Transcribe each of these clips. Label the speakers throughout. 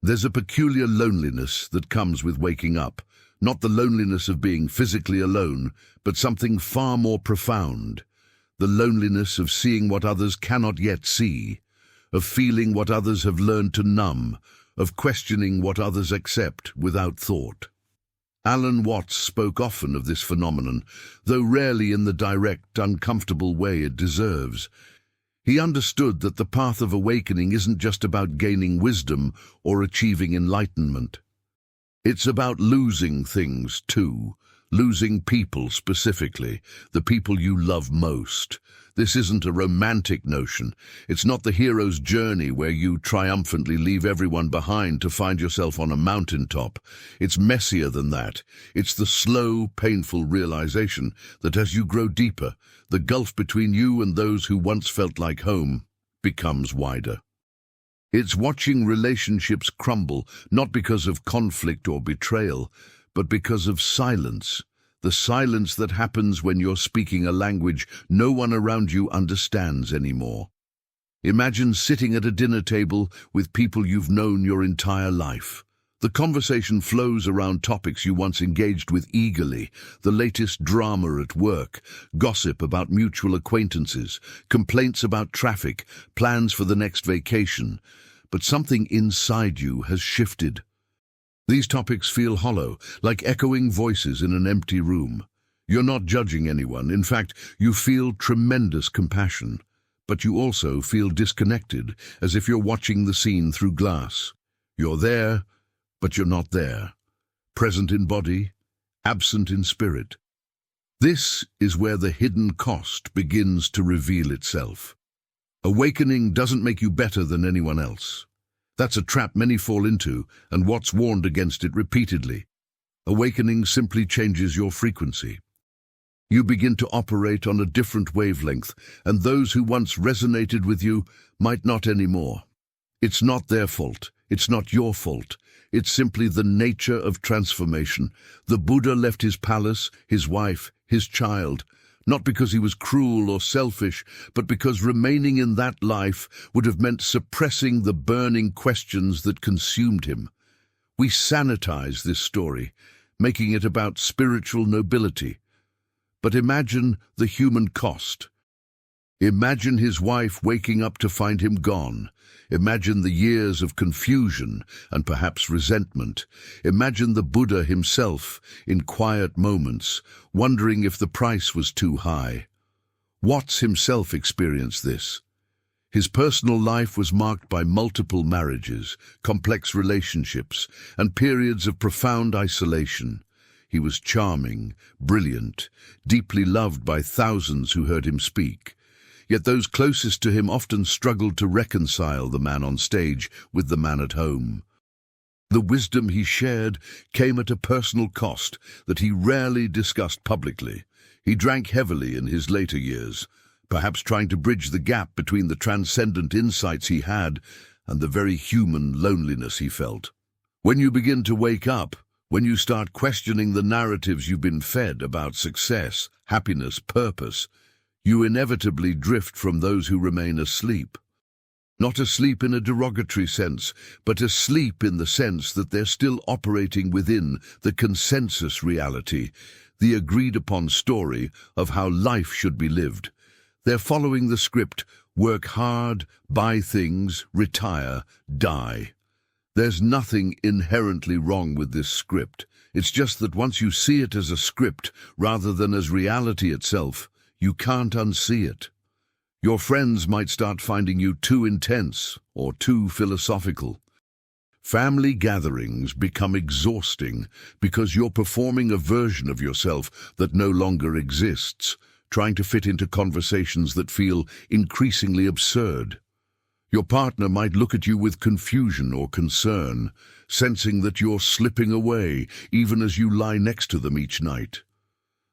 Speaker 1: There's a peculiar loneliness that comes with waking up, not the loneliness of being physically alone, but something far more profound. The loneliness of seeing what others cannot yet see, of feeling what others have learned to numb, of questioning what others accept without thought. Alan Watts spoke often of this phenomenon, though rarely in the direct, uncomfortable way it deserves. He understood that the path of awakening isn't just about gaining wisdom or achieving enlightenment. It's about losing things too, losing people specifically, the people you love most. This isn't a romantic notion. It's not the hero's journey where you triumphantly leave everyone behind to find yourself on a mountaintop. It's messier than that. It's the slow, painful realization that as you grow deeper, the gulf between you and those who once felt like home becomes wider. It's watching relationships crumble, not because of conflict or betrayal, but because of silence. The silence that happens when you're speaking a language no one around you understands anymore. Imagine sitting at a dinner table with people you've known your entire life. The conversation flows around topics you once engaged with eagerly, the latest drama at work, gossip about mutual acquaintances, complaints about traffic, plans for the next vacation. But something inside you has shifted. These topics feel hollow, like echoing voices in an empty room. You're not judging anyone. In fact, you feel tremendous compassion. But you also feel disconnected, as if you're watching the scene through glass. You're there, but you're not there. Present in body, absent in spirit. This is where the hidden cost begins to reveal itself. Awakening doesn't make you better than anyone else. That's a trap many fall into, and Watts warned against it repeatedly. Awakening simply changes your frequency. You begin to operate on a different wavelength, and those who once resonated with you might not anymore. It's not their fault. It's not your fault. It's simply the nature of transformation. The Buddha left his palace, his wife, his child, not because he was cruel or selfish, but because remaining in that life would have meant suppressing the burning questions that consumed him. We sanitize this story, making it about spiritual nobility. But imagine the human cost. Imagine his wife waking up to find him gone. Imagine the years of confusion and perhaps resentment. Imagine the Buddha himself in quiet moments, wondering if the price was too high. Watts himself experienced this. His personal life was marked by multiple marriages, complex relationships, and periods of profound isolation. He was charming, brilliant, deeply loved by thousands who heard him speak. Yet those closest to him often struggled to reconcile the man on stage with the man at home. The wisdom he shared came at a personal cost that he rarely discussed publicly. He drank heavily in his later years, perhaps trying to bridge the gap between the transcendent insights he had and the very human loneliness he felt. When you begin to wake up, when you start questioning the narratives you've been fed about success, happiness, purpose, you inevitably drift from those who remain asleep. Not asleep in a derogatory sense, but asleep in the sense that they're still operating within the consensus reality, the agreed-upon story of how life should be lived. They're following the script: work hard, buy things, retire, die. There's nothing inherently wrong with this script. It's just that once you see it as a script rather than as reality itself, you can't unsee it. Your friends might start finding you too intense or too philosophical. Family gatherings become exhausting because you're performing a version of yourself that no longer exists, trying to fit into conversations that feel increasingly absurd. Your partner might look at you with confusion or concern, sensing that you're slipping away even as you lie next to them each night.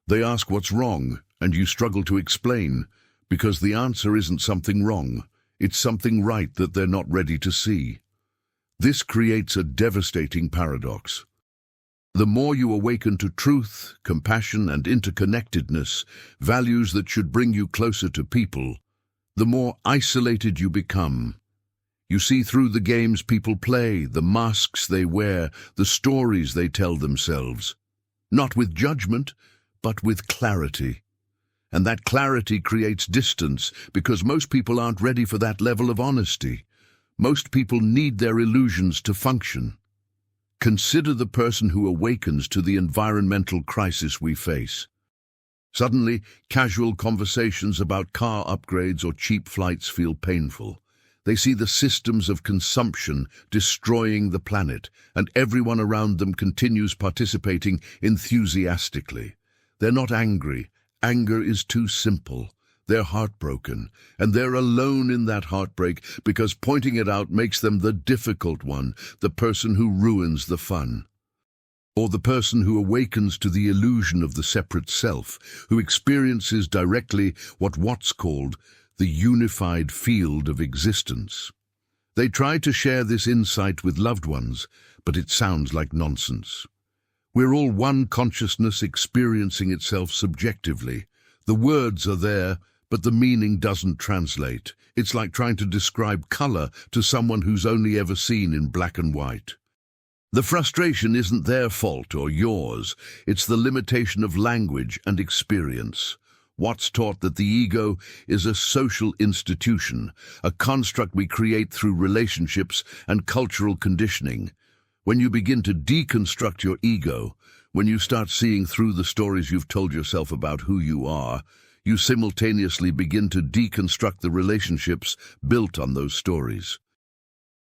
Speaker 1: They ask what's wrong, and you struggle to explain, because the answer isn't something wrong, it's something right that they're not ready to see. This creates a devastating paradox. The more you awaken to truth, compassion, and interconnectedness, values that should bring you closer to people, the more isolated you become. You see through the games people play, the masks they wear, the stories they tell themselves. Not with judgment, but with clarity. And that clarity creates distance because most people aren't ready for that level of honesty. Most people need their illusions to function. Consider the person who awakens to the environmental crisis we face. Suddenly, casual conversations about car upgrades or cheap flights feel painful. They see the systems of consumption destroying the planet, and everyone around them continues participating enthusiastically. They're not angry. Anger is too simple. They're heartbroken, and they're alone in that heartbreak because pointing it out makes them the difficult one, the person who ruins the fun. Or the person who awakens to the illusion of the separate self, who experiences directly what Watts called the unified field of existence. They try to share this insight with loved ones, but it sounds like nonsense. We're all one consciousness experiencing itself subjectively. The words are there, but the meaning doesn't translate. It's like trying to describe color to someone who's only ever seen in black and white. The frustration isn't their fault or yours. It's the limitation of language and experience. Watts taught that the ego is a social institution, a construct we create through relationships and cultural conditioning. When you begin to deconstruct your ego, when you start seeing through the stories you've told yourself about who you are, you simultaneously begin to deconstruct the relationships built on those stories.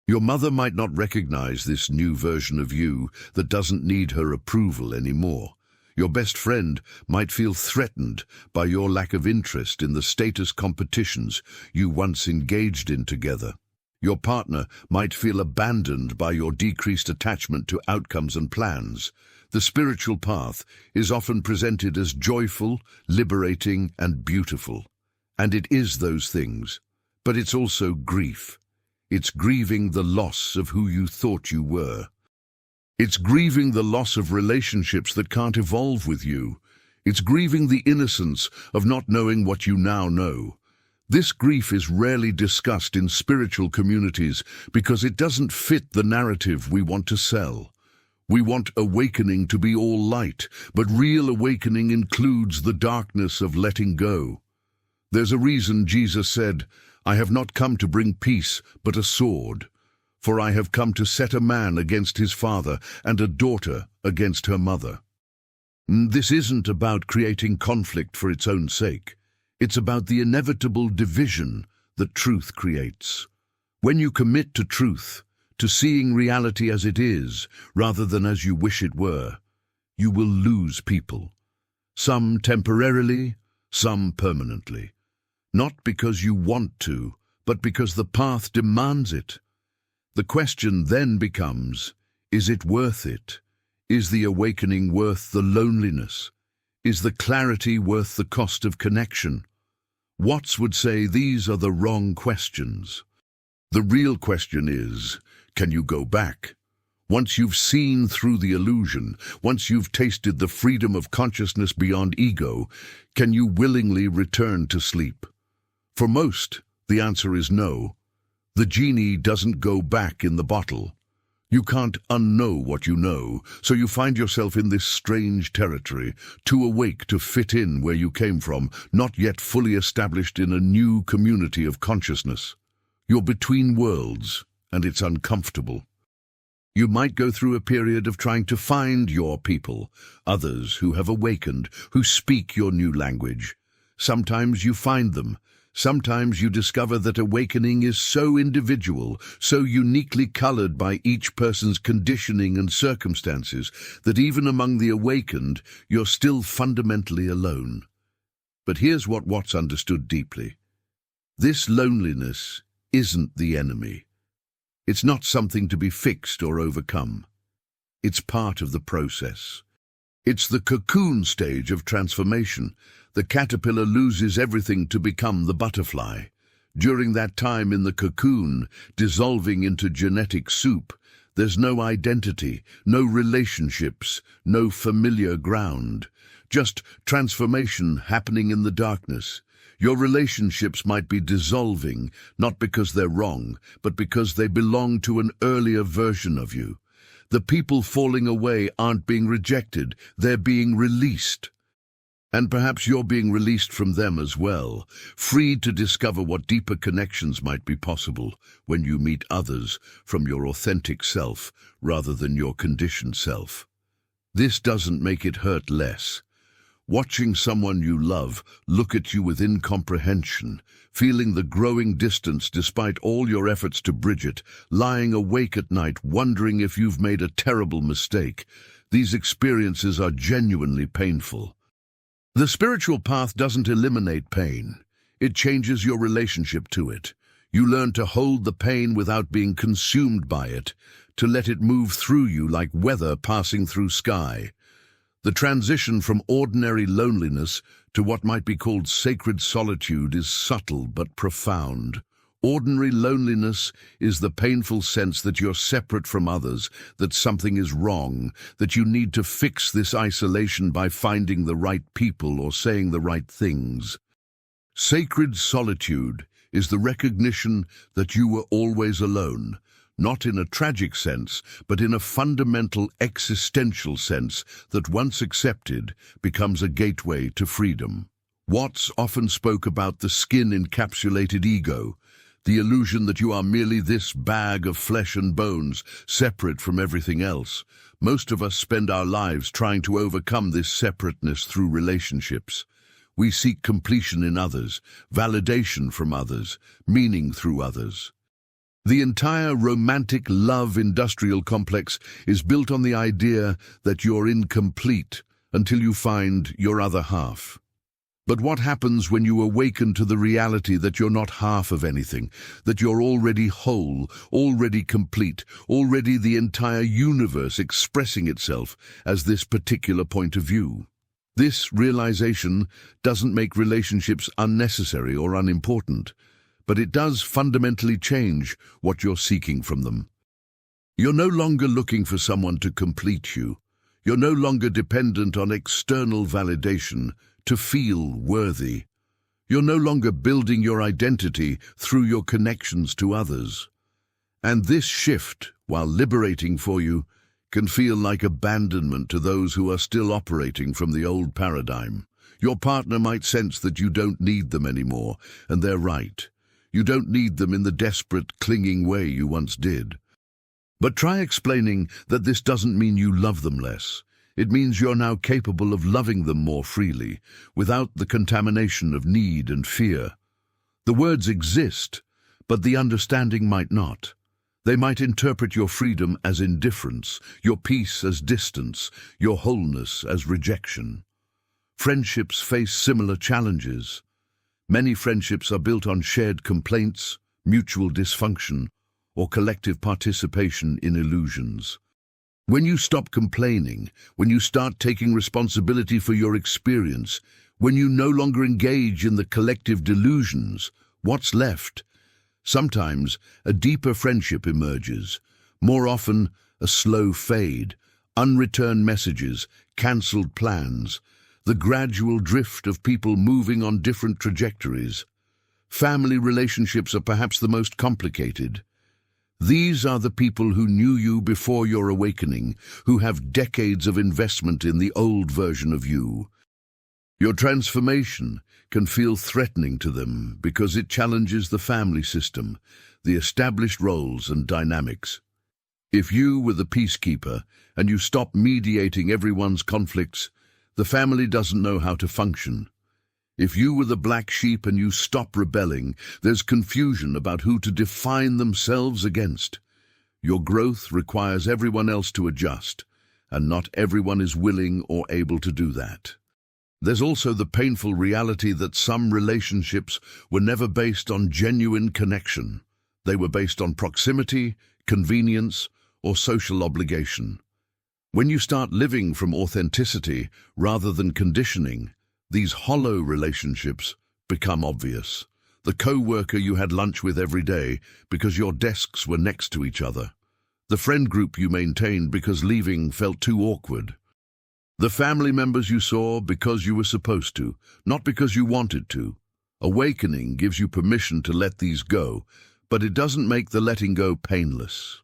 Speaker 1: Your mother might not recognize this new version of you that doesn't need her approval anymore. Your best friend might feel threatened by your lack of interest in the status competitions you once engaged in together. Your partner might feel abandoned by your decreased attachment to outcomes and plans. The spiritual path is often presented as joyful, liberating, and beautiful. And it is those things, but it's also grief. It's grieving the loss of who you thought you were. It's grieving the loss of relationships that can't evolve with you. It's grieving the innocence of not knowing what you now know. This grief is rarely discussed in spiritual communities because it doesn't fit the narrative we want to sell. We want awakening to be all light, but real awakening includes the darkness of letting go. There's a reason Jesus said, "I have not come to bring peace, but a sword. For I have come to set a man against his father and a daughter against her mother." This isn't about creating conflict for its own sake. It's about the inevitable division that truth creates. When you commit to truth, to seeing reality as it is, rather than as you wish it were, you will lose people. Some temporarily, some permanently. Not because you want to, but because the path demands it. The question then becomes, is it worth it? Is the awakening worth the loneliness? Is the clarity worth the cost of connection? Watts would say these are the wrong questions. The real question is, can you go back? Once you've seen through the illusion, once you've tasted the freedom of consciousness beyond ego, can you willingly return to sleep? For most, the answer is no. The genie doesn't go back in the bottle. You can't unknow what you know, so you find yourself in this strange territory, too awake to fit in where you came from, not yet fully established in a new community of consciousness. You're between worlds, and it's uncomfortable. You might go through a period of trying to find your people, others who have awakened, who speak your new language. Sometimes you find them. Sometimes you discover that awakening is so individual, so uniquely colored by each person's conditioning and circumstances, that even among the awakened, you're still fundamentally alone. But here's what Watts understood deeply. This loneliness isn't the enemy. It's not something to be fixed or overcome. It's part of the process. It's the cocoon stage of transformation. The caterpillar loses everything to become the butterfly. During that time in the cocoon, dissolving into genetic soup, there's no identity, no relationships, no familiar ground. Just transformation happening in the darkness. Your relationships might be dissolving, not because they're wrong, but because they belong to an earlier version of you. The people falling away aren't being rejected, they're being released. And perhaps you're being released from them as well, freed to discover what deeper connections might be possible when you meet others from your authentic self rather than your conditioned self. This doesn't make it hurt less. Watching someone you love look at you with incomprehension, feeling the growing distance despite all your efforts to bridge it, lying awake at night wondering if you've made a terrible mistake, these experiences are genuinely painful. The spiritual path doesn't eliminate pain. It changes your relationship to it. You learn to hold the pain without being consumed by it, to let it move through you like weather passing through sky. The transition from ordinary loneliness to what might be called sacred solitude is subtle but profound. Ordinary loneliness is the painful sense that you're separate from others, that something is wrong, that you need to fix this isolation by finding the right people or saying the right things. Sacred solitude is the recognition that you were always alone, not in a tragic sense, but in a fundamental existential sense that, once accepted, becomes a gateway to freedom. Watts often spoke about the skin-encapsulated ego, the illusion that you are merely this bag of flesh and bones, separate from everything else. Most of us spend our lives trying to overcome this separateness through relationships. We seek completion in others, validation from others, meaning through others. The entire romantic love industrial complex is built on the idea that you're incomplete until you find your other half. But what happens when you awaken to the reality that you're not half of anything, that you're already whole, already complete, already the entire universe expressing itself as this particular point of view? This realization doesn't make relationships unnecessary or unimportant, but it does fundamentally change what you're seeking from them. You're no longer looking for someone to complete you. You're no longer dependent on external validation to feel worthy. You're no longer building your identity through your connections to others. And this shift, while liberating for you, can feel like abandonment to those who are still operating from the old paradigm. Your partner might sense that you don't need them anymore, and they're right. You don't need them in the desperate, clinging way you once did. But try explaining that this doesn't mean you love them less. It means you're now capable of loving them more freely, without the contamination of need and fear. The words exist, but the understanding might not. They might interpret your freedom as indifference, your peace as distance, your wholeness as rejection. Friendships face similar challenges. Many friendships are built on shared complaints, mutual dysfunction, or collective participation in illusions. When you stop complaining, when you start taking responsibility for your experience, when you no longer engage in the collective delusions, what's left? Sometimes a deeper friendship emerges, more often a slow fade, unreturned messages, cancelled plans, the gradual drift of people moving on different trajectories. Family relationships are perhaps the most complicated. These are the people who knew you before your awakening, who have decades of investment in the old version of you. Your transformation can feel threatening to them because it challenges the family system, the established roles and dynamics. If you were the peacekeeper and you stop mediating everyone's conflicts, the family doesn't know how to function. If you were the black sheep and you stop rebelling, there's confusion about who to define themselves against. Your growth requires everyone else to adjust, and not everyone is willing or able to do that. There's also the painful reality that some relationships were never based on genuine connection. They were based on proximity, convenience, or social obligation. When you start living from authenticity rather than conditioning, these hollow relationships become obvious. The co-worker you had lunch with every day because your desks were next to each other. The friend group you maintained because leaving felt too awkward. The family members you saw because you were supposed to, not because you wanted to. Awakening gives you permission to let these go, but it doesn't make the letting go painless.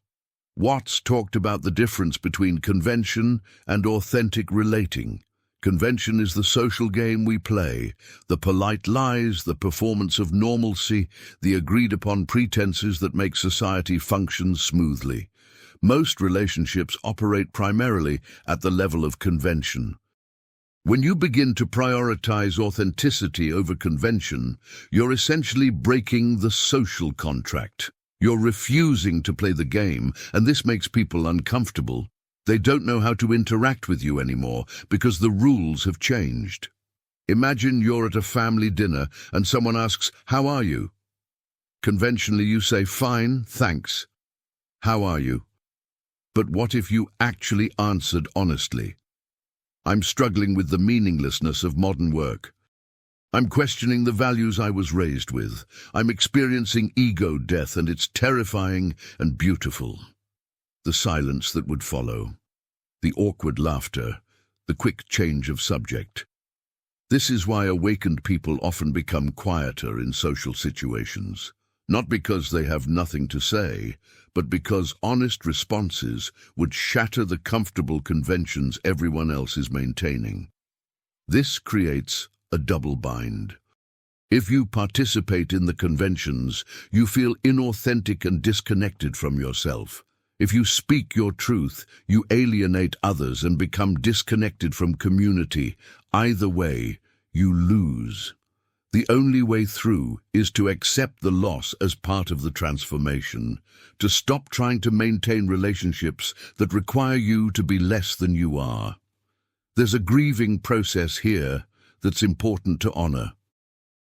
Speaker 1: Watts talked about the difference between convention and authentic relating. Convention is the social game we play, the polite lies, the performance of normalcy, the agreed-upon pretenses that make society function smoothly. Most relationships operate primarily at the level of convention. When you begin to prioritize authenticity over convention, you're essentially breaking the social contract. You're refusing to play the game, and this makes people uncomfortable. They don't know how to interact with you anymore because the rules have changed. Imagine you're at a family dinner and someone asks, "How are you?" Conventionally you say, "Fine, thanks. How are you?" But what if you actually answered honestly? "I'm struggling with the meaninglessness of modern work. I'm questioning the values I was raised with. I'm experiencing ego death, and it's terrifying and beautiful." The silence that would follow, the awkward laughter, the quick change of subject. This is why awakened people often become quieter in social situations. Not because they have nothing to say, but because honest responses would shatter the comfortable conventions everyone else is maintaining. This creates a double bind. If you participate in the conventions, you feel inauthentic and disconnected from yourself. If you speak your truth, you alienate others and become disconnected from community. Either way, you lose. The only way through is to accept the loss as part of the transformation, to stop trying to maintain relationships that require you to be less than you are. There's a grieving process here that's important to honor.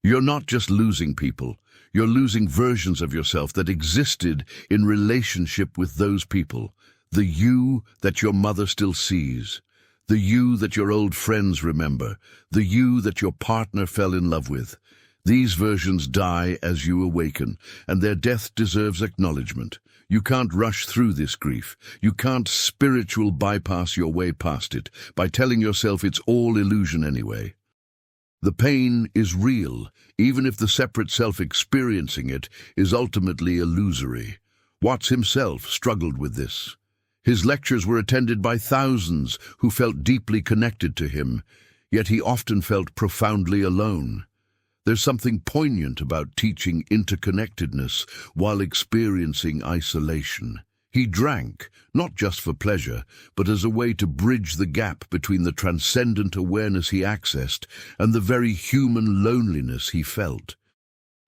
Speaker 1: You're not just losing people, you're losing versions of yourself that existed in relationship with those people. The you that your mother still sees, the you that your old friends remember, the you that your partner fell in love with. These versions die as you awaken, and their death deserves acknowledgement. You can't rush through this grief. You can't spiritual bypass your way past it by telling yourself it's all illusion anyway. The pain is real, even if the separate self experiencing it is ultimately illusory. Watts himself struggled with this. His lectures were attended by thousands who felt deeply connected to him, yet he often felt profoundly alone. There's something poignant about teaching interconnectedness while experiencing isolation. He drank, not just for pleasure, but as a way to bridge the gap between the transcendent awareness he accessed and the very human loneliness he felt.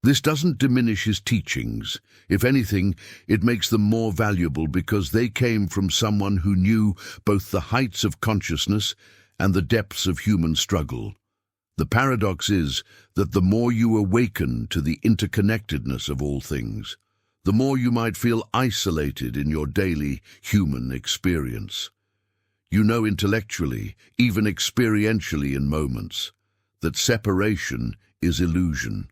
Speaker 1: This doesn't diminish his teachings. If anything, it makes them more valuable because they came from someone who knew both the heights of consciousness and the depths of human struggle. The paradox is that the more you awaken to the interconnectedness of all things, the more you might feel isolated in your daily human experience. You know intellectually, even experientially in moments, that separation is illusion.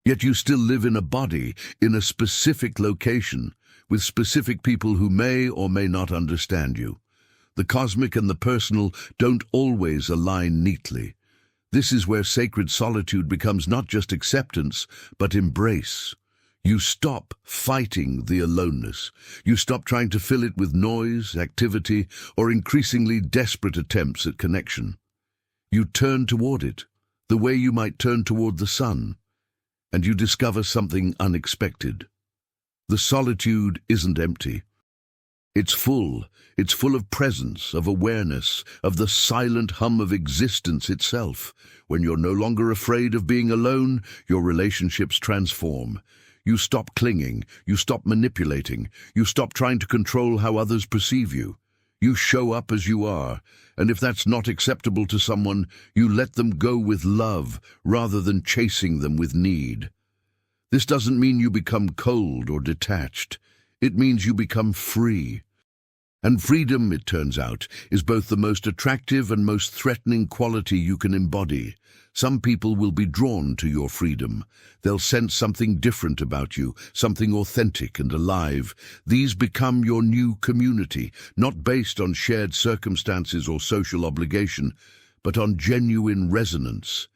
Speaker 1: Yet you still live in a body, in a specific location, with specific people who may or may not understand you. The cosmic and the personal don't always align neatly. This is where sacred solitude becomes not just acceptance, but embrace. You stop fighting the aloneness. You stop trying to fill it with noise, activity, or increasingly desperate attempts at connection. You turn toward it, the way you might turn toward the sun, and you discover something unexpected. The solitude isn't empty. It's full of presence, of awareness, of the silent hum of existence itself. When you're no longer afraid of being alone, your relationships transform. You stop clinging, you stop manipulating, you stop trying to control how others perceive you. You show up as you are, and if that's not acceptable to someone, you let them go with love rather than chasing them with need. This doesn't mean you become cold or detached. It means you become free. And freedom, it turns out, is both the most attractive and most threatening quality you can embody. Some people will be drawn to your freedom. They'll sense something different about you, something authentic and alive. These become your new community, not based on shared circumstances or social obligation, but on genuine resonance.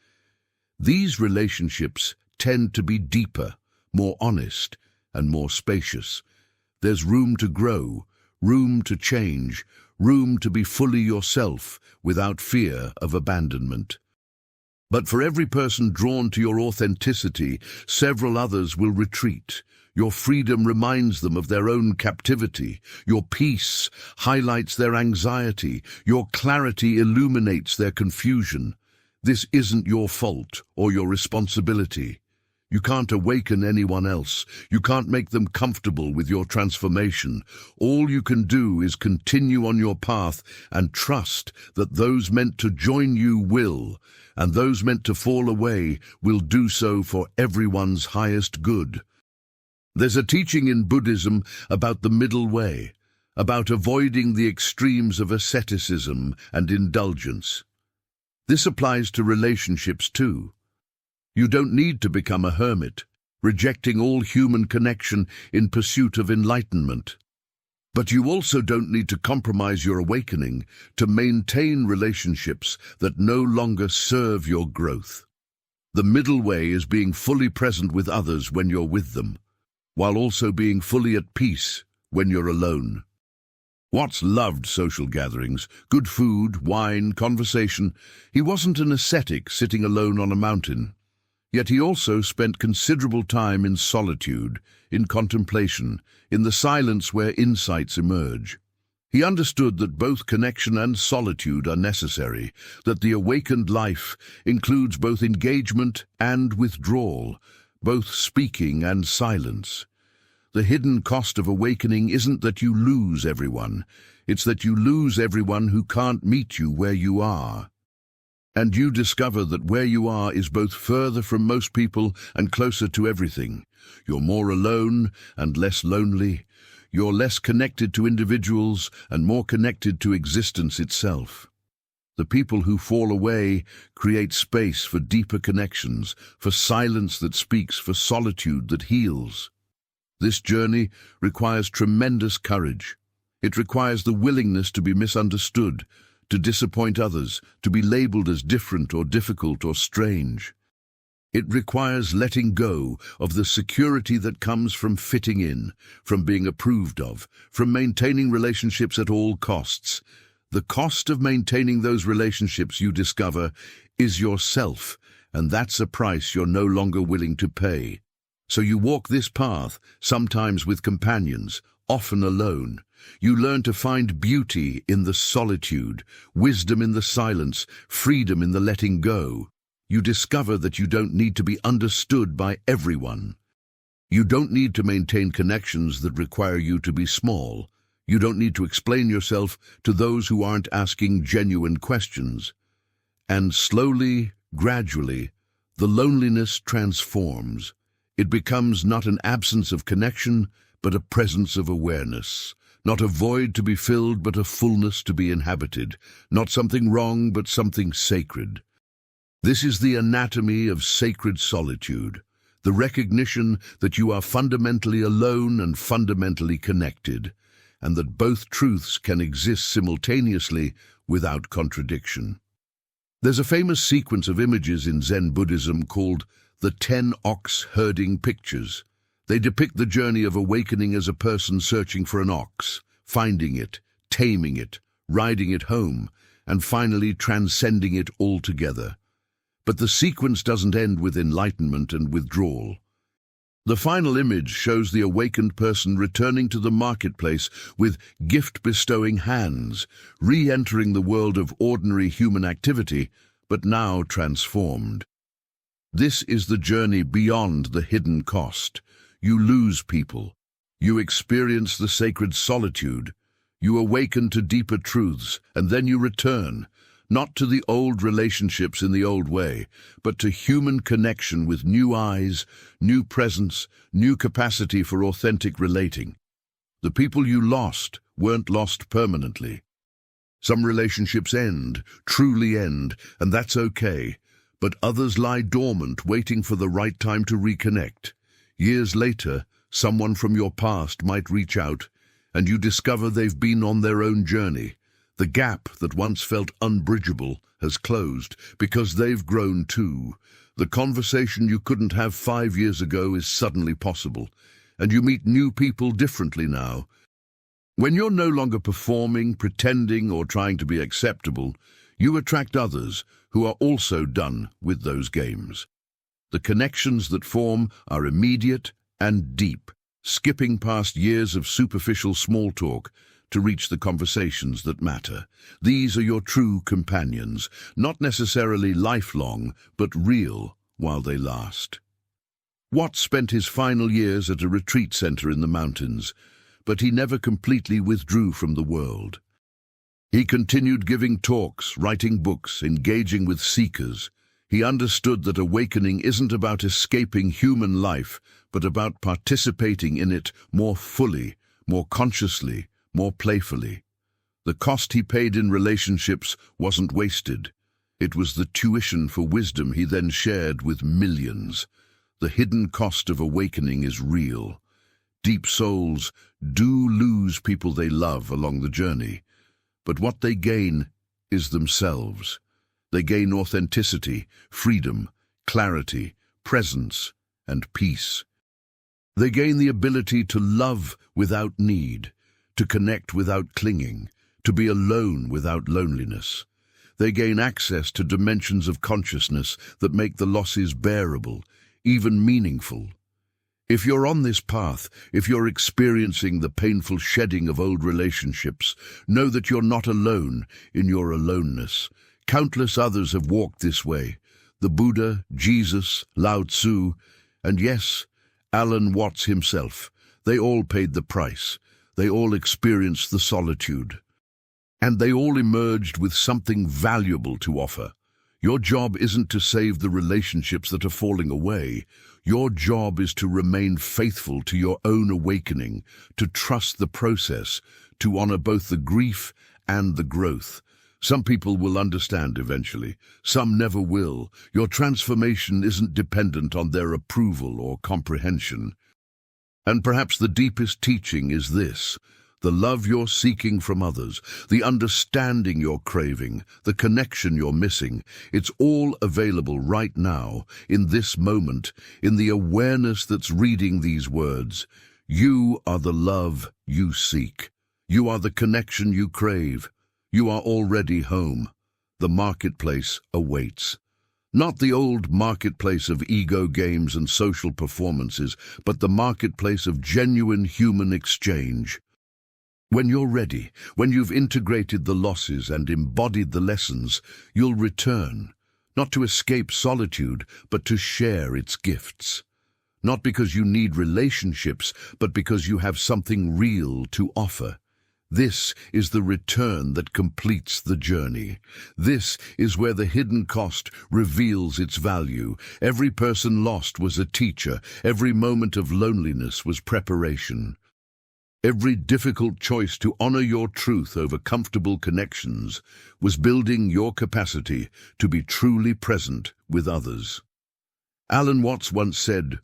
Speaker 1: These relationships tend to be deeper, more honest, and more spacious. There's room to grow, room to change, room to be fully yourself without fear of abandonment. But for every person drawn to your authenticity, several others will retreat. Your freedom reminds them of their own captivity. Your peace highlights their anxiety. Your clarity illuminates their confusion. This isn't your fault or your responsibility. You can't awaken anyone else. You can't make them comfortable with your transformation. All you can do is continue on your path and trust that those meant to join you will, and those meant to fall away will do so for everyone's highest good. There's a teaching in Buddhism about the middle way, about avoiding the extremes of asceticism and indulgence. This applies to relationships too. You don't need to become a hermit, rejecting all human connection in pursuit of enlightenment. But you also don't need to compromise your awakening to maintain relationships that no longer serve your growth. The middle way is being fully present with others when you're with them, while also being fully at peace when you're alone. Watts loved social gatherings, good food, wine, conversation. He wasn't an ascetic sitting alone on a mountain. Yet he also spent considerable time in solitude, in contemplation, in the silence where insights emerge. He understood that both connection and solitude are necessary, that the awakened life includes both engagement and withdrawal, both speaking and silence. The hidden cost of awakening isn't that you lose everyone, it's that you lose everyone who can't meet you where you are. And you discover that where you are is both further from most people and closer to everything. You're more alone and less lonely. You're less connected to individuals and more connected to existence itself. The people who fall away create space for deeper connections, for silence that speaks, for solitude that heals. This journey requires tremendous courage. It requires the willingness to be misunderstood, to disappoint others, to be labeled as different or difficult or strange. It requires letting go of the security that comes from fitting in, from being approved of, from maintaining relationships at all costs. The cost of maintaining those relationships, you discover, is yourself, and that's a price you're no longer willing to pay. So you walk this path, sometimes with companions, often alone. You learn to find beauty in the solitude, wisdom in the silence, freedom in the letting go. You discover that you don't need to be understood by everyone. You don't need to maintain connections that require you to be small. You don't need to explain yourself to those who aren't asking genuine questions. And slowly, gradually, the loneliness transforms. It becomes not an absence of connection, but a presence of awareness. Not a void to be filled, but a fullness to be inhabited. Not something wrong, but something sacred. This is the anatomy of sacred solitude, the recognition that you are fundamentally alone and fundamentally connected, and that both truths can exist simultaneously without contradiction. There's a famous sequence of images in Zen Buddhism called the 10 ox herding pictures. They depict the journey of awakening as a person searching for an ox, finding it, taming it, riding it home, and finally transcending it altogether. But the sequence doesn't end with enlightenment and withdrawal. The final image shows the awakened person returning to the marketplace with gift-bestowing hands, re-entering the world of ordinary human activity, but now transformed. This is the journey beyond the hidden cost. You lose people. You experience the sacred solitude. You awaken to deeper truths, and then you return, not to the old relationships in the old way, but to human connection with new eyes, new presence, new capacity for authentic relating. The people you lost weren't lost permanently. Some relationships end, truly end, and that's okay, but others lie dormant, waiting for the right time to reconnect. Years later, someone from your past might reach out, and you discover they've been on their own journey. The gap that once felt unbridgeable has closed because they've grown too. The conversation you couldn't have 5 years ago is suddenly possible, and you meet new people differently now. When you're no longer performing, pretending, or trying to be acceptable, you attract others who are also done with those games. The connections that form are immediate and deep, skipping past years of superficial small talk to reach the conversations that matter. These are your true companions, not necessarily lifelong, but real while they last. Watt spent his final years at a retreat center in the mountains, but he never completely withdrew from the world. He continued giving talks, writing books, engaging with seekers. He understood that awakening isn't about escaping human life, but about participating in it more fully, more consciously, more playfully. The cost he paid in relationships wasn't wasted. It was the tuition for wisdom he then shared with millions. The hidden cost of awakening is real. Deep souls do lose people they love along the journey, but what they gain is themselves. They gain authenticity, freedom, clarity, presence, and peace. They gain the ability to love without need, to connect without clinging, to be alone without loneliness. They gain access to dimensions of consciousness that make the losses bearable, even meaningful. If you're on this path, if you're experiencing the painful shedding of old relationships, know that you're not alone in your aloneness. Countless others have walked this way. The Buddha, Jesus, Lao Tzu, and yes, Alan Watts himself. They all paid the price. They all experienced the solitude. And they all emerged with something valuable to offer. Your job isn't to save the relationships that are falling away. Your job is to remain faithful to your own awakening, to trust the process, to honor both the grief and the growth. Some people will understand eventually, some never will. Your transformation isn't dependent on their approval or comprehension. And perhaps the deepest teaching is this: the love you're seeking from others, the understanding you're craving, the connection you're missing, it's all available right now, in this moment, in the awareness that's reading these words. You are the love you seek. You are the connection you crave. You are already home. The marketplace awaits. Not the old marketplace of ego games and social performances, but the marketplace of genuine human exchange. When you're ready, when you've integrated the losses and embodied the lessons, you'll return, not to escape solitude, but to share its gifts. Not because you need relationships, but because you have something real to offer. This is the return that completes the journey. This is where the hidden cost reveals its value. Every person lost was a teacher. Every moment of loneliness was preparation. Every difficult choice to honor your truth over comfortable connections was building your capacity to be truly present with others. Alan Watts once said,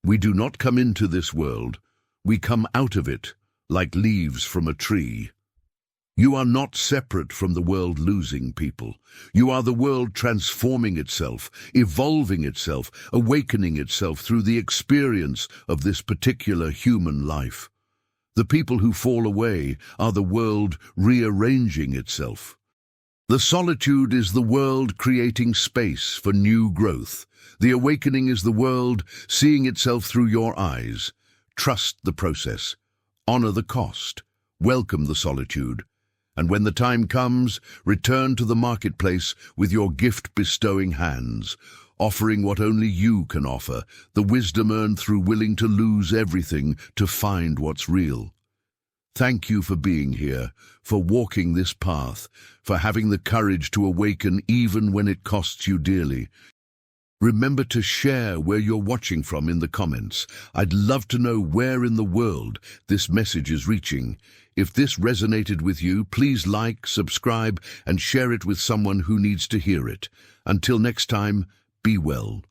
Speaker 1: "We do not come into this world, we come out of it like leaves from a tree." You are not separate from the world losing people. You are the world transforming itself, evolving itself, awakening itself through the experience of this particular human life. The people who fall away are the world rearranging itself. The solitude is the world creating space for new growth. The awakening is the world seeing itself through your eyes. Trust the process. Honor the cost. Welcome the solitude. And when the time comes, return to the marketplace with your gift-bestowing hands, offering what only you can offer, the wisdom earned through willing to lose everything to find what's real. Thank you for being here, for walking this path, for having the courage to awaken even when it costs you dearly. Remember to share where you're watching from in the comments. I'd love to know where in the world this message is reaching. If this resonated with you, please like, subscribe, and share it with someone who needs to hear it. Until next time, be well.